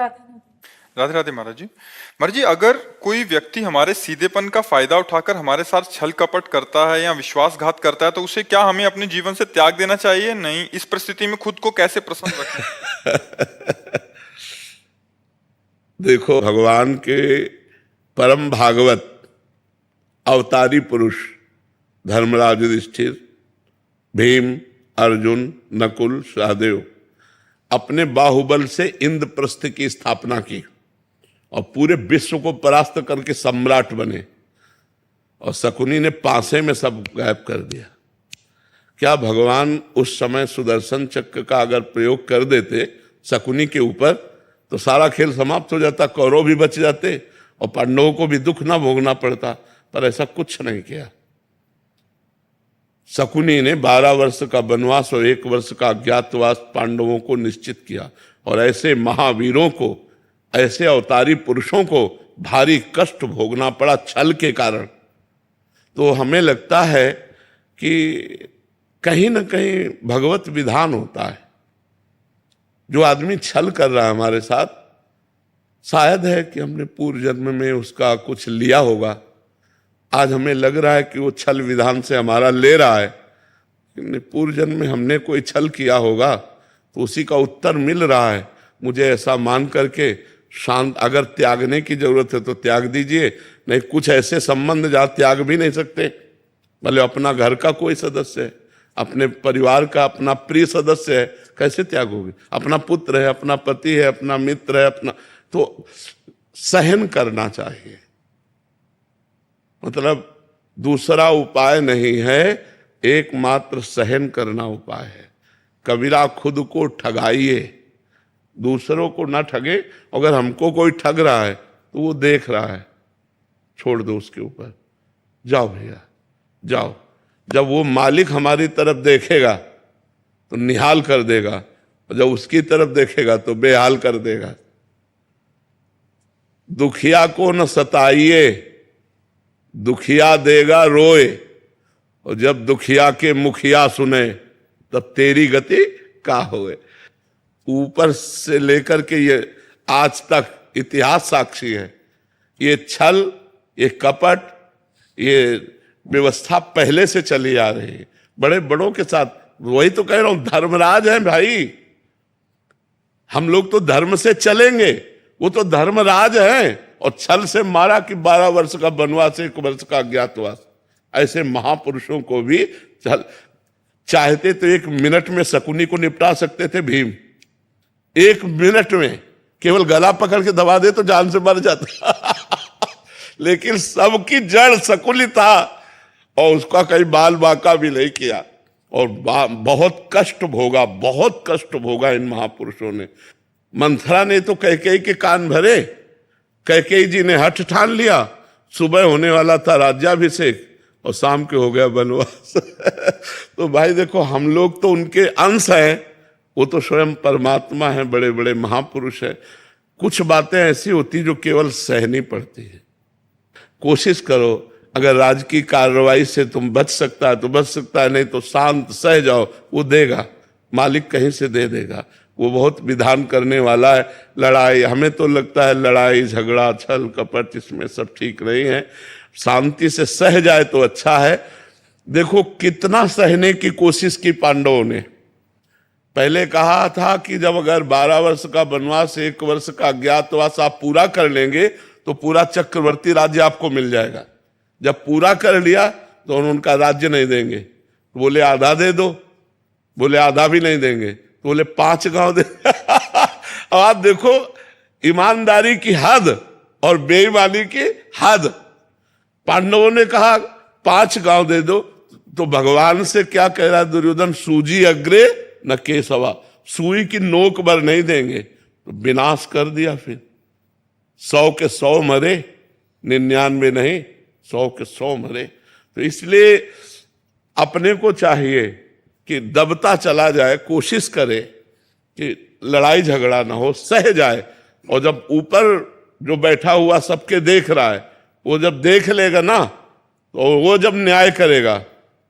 राधे राधे महाराज जी। महाराज जी, अगर कोई व्यक्ति हमारे सीधेपन का फायदा उठाकर हमारे साथ छल कपट करता है या विश्वासघात करता है तो उसे क्या हमें अपने जीवन से त्याग देना चाहिए? नहीं, इस परिस्थिति में खुद को कैसे प्रसन्न रखें? देखो, भगवान के परम भागवत अवतारी पुरुष धर्मराज युधिष्ठिर, भीम, अर्जुन, नकुल, सहदेव अपने बाहुबल से इंद्रप्रस्थ की स्थापना की और पूरे विश्व को परास्त करके सम्राट बने, और शकुनी ने पासे में सब गायब कर दिया। क्या भगवान उस समय सुदर्शन चक्र का अगर प्रयोग कर देते शकुनी के ऊपर तो सारा खेल समाप्त हो जाता, कौरव भी बच जाते और पांडवों को भी दुख ना भोगना पड़ता, पर ऐसा कुछ नहीं किया। शकुनी ने 12 वर्ष का वनवास और 1 वर्ष का अज्ञातवास पांडवों को निश्चित किया, और ऐसे महावीरों को, ऐसे अवतारी पुरुषों को भारी कष्ट भोगना पड़ा छल के कारण। तो हमें लगता है कि कहीं ना कहीं भगवत विधान होता है। जो आदमी छल कर रहा है हमारे साथ, शायद है कि हमने पूर्व जन्म में उसका कुछ लिया होगा, आज हमें लग रहा है कि वो छल विधान से हमारा ले रहा है, लेकिन पूर्व जन्म में हमने कोई छल किया होगा तो उसी का उत्तर मिल रहा है। मुझे ऐसा मान करके शांत, अगर त्यागने की जरूरत है तो त्याग दीजिए, नहीं कुछ ऐसे संबंध जहाँ त्याग भी नहीं सकते, भले अपना घर का कोई सदस्य है, अपने परिवार का अपना प्रिय सदस्य है, कैसे त्यागोगे? अपना पुत्र है, अपना पति है, अपना मित्र है, अपना, तो सहन करना चाहिए। मतलब दूसरा उपाय नहीं है, एकमात्र सहन करना उपाय है। कबीरा खुद को ठगाइए, दूसरों को ना ठगे। अगर हमको कोई ठग रहा है तो वो देख रहा है, छोड़ दो उसके ऊपर, जाओ भैया जाओ। जब वो मालिक हमारी तरफ देखेगा तो निहाल कर देगा, और जब उसकी तरफ देखेगा तो बेहाल कर देगा। दुखिया को न सताइए, दुखिया देगा रोए, और जब दुखिया के मुखिया सुने तब तेरी गति का होए। ऊपर से लेकर के ये आज तक इतिहास साक्षी है। ये छल, ये कपट, ये व्यवस्था पहले से चली आ रही है बड़े बड़ों के साथ। वही तो कह रहा हूं, धर्मराज है भाई। हम लोग तो धर्म से चलेंगे, वो तो धर्मराज है, और छल से मारा कि 12 वर्ष का वनवास, 1 वर्ष का अज्ञातवास। ऐसे महापुरुषों को भी छल, चाहते तो 1 मिनट में शकुनी को निपटा सकते थे भीम। 1 मिनट में केवल गला पकड़ के दबा दे तो जान से मर जाता लेकिन सबकी जड़ शकुनी था, और उसका कहीं बाल बांका भी नहीं किया, और बहुत कष्ट भोगा, बहुत कष्ट भोगा इन महापुरुषों ने। मंथरा ने तो कैकेयी के कान भरे, कैकेयी जी ने हठ ठान लिया, सुबह होने वाला था राज्याभिषेक और शाम के हो गया वनवास तो भाई देखो, हम लोग तो उनके अंश हैं, वो तो स्वयं परमात्मा है, बड़े बड़े महापुरुष है। कुछ बातें ऐसी होती जो केवल सहनी पड़ती है। कोशिश करो, अगर राजकीय कार्रवाई से तुम बच सकता है तो बच सकता है, नहीं तो शांत सह जाओ, वो देगा, मालिक कहीं से दे देगा। वो बहुत विधान करने वाला है। लड़ाई, हमें तो लगता है लड़ाई झगड़ा छल कपट इसमें सब ठीक नहीं है, शांति से सह जाए तो अच्छा है। देखो कितना सहने की कोशिश की पांडवों ने। पहले कहा था कि जब अगर 12 वर्ष का वनवास, 1 वर्ष का अज्ञातवास आप पूरा कर लेंगे तो पूरा चक्रवर्ती राज्य आपको मिल जाएगा। जब पूरा कर लिया तो उनका राज्य नहीं देंगे, तो बोले आधा दे दो, बोले आधा भी नहीं देंगे, तो बोले 5 गांव दे अब आप देखो ईमानदारी की हद और बेईमानी की हद। पांडवों ने कहा 5 गांव दे दो, तो भगवान से क्या कह रहा है दुर्योधन? सूजी अग्रे न केसवा, सुई की नोक भर नहीं देंगे। तो विनाश कर दिया। फिर 100 के 100 मरे, 99 नहीं, 100 के 100 मरे। तो इसलिए अपने को चाहिए कि दबता चला जाए, कोशिश करे कि लड़ाई झगड़ा ना हो, सह जाए। और जब ऊपर जो बैठा हुआ सबके देख रहा है, वो जब देख लेगा ना, तो वो जब न्याय करेगा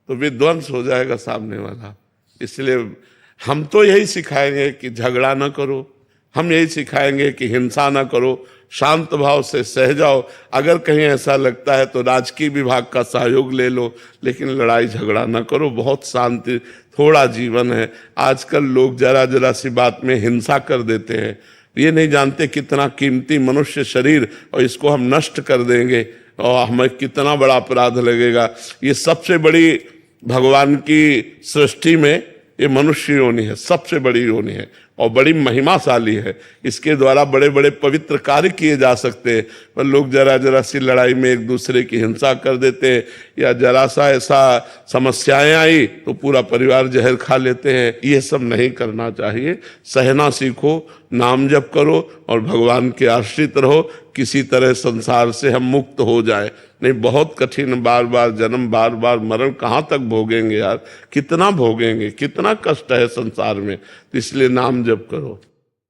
तो विध्वंस हो जाएगा सामने वाला। इसलिए हम तो यही सिखाएंगे कि झगड़ा ना करो, हम यही सिखाएंगे कि हिंसा ना करो, शांत भाव से सह जाओ। अगर कहीं ऐसा लगता है तो राजकीय विभाग का सहयोग ले लो, लेकिन लड़ाई झगड़ा ना करो। बहुत शांति थोड़ा जीवन है। आजकल लोग जरा जरा सी बात में हिंसा कर देते हैं। ये नहीं जानते कितना कीमती मनुष्य शरीर, और इसको हम नष्ट कर देंगे और हमें कितना बड़ा अपराध लगेगा। ये सबसे बड़ी भगवान की सृष्टि में ये मनुष्य योनि है, सबसे बड़ी योनि है और बड़ी महिमाशाली है। इसके द्वारा बड़े बड़े पवित्र कार्य किए जा सकते हैं, पर लोग जरा जरा सी लड़ाई में एक दूसरे की हिंसा कर देते हैं, या जरा सा ऐसा समस्याएं आई तो पूरा परिवार जहर खा लेते हैं। ये सब नहीं करना चाहिए। सहना सीखो, नाम जप करो और भगवान के आश्रित रहो। किसी तरह संसार से हम मुक्त हो जाए, नहीं बहुत कठिन, बार बार जन्म, बार बार मरण कहाँ तक भोगेंगे यार, कितना भोगेंगे, कितना कष्ट है संसार में। तो इसलिए नाम जप करो।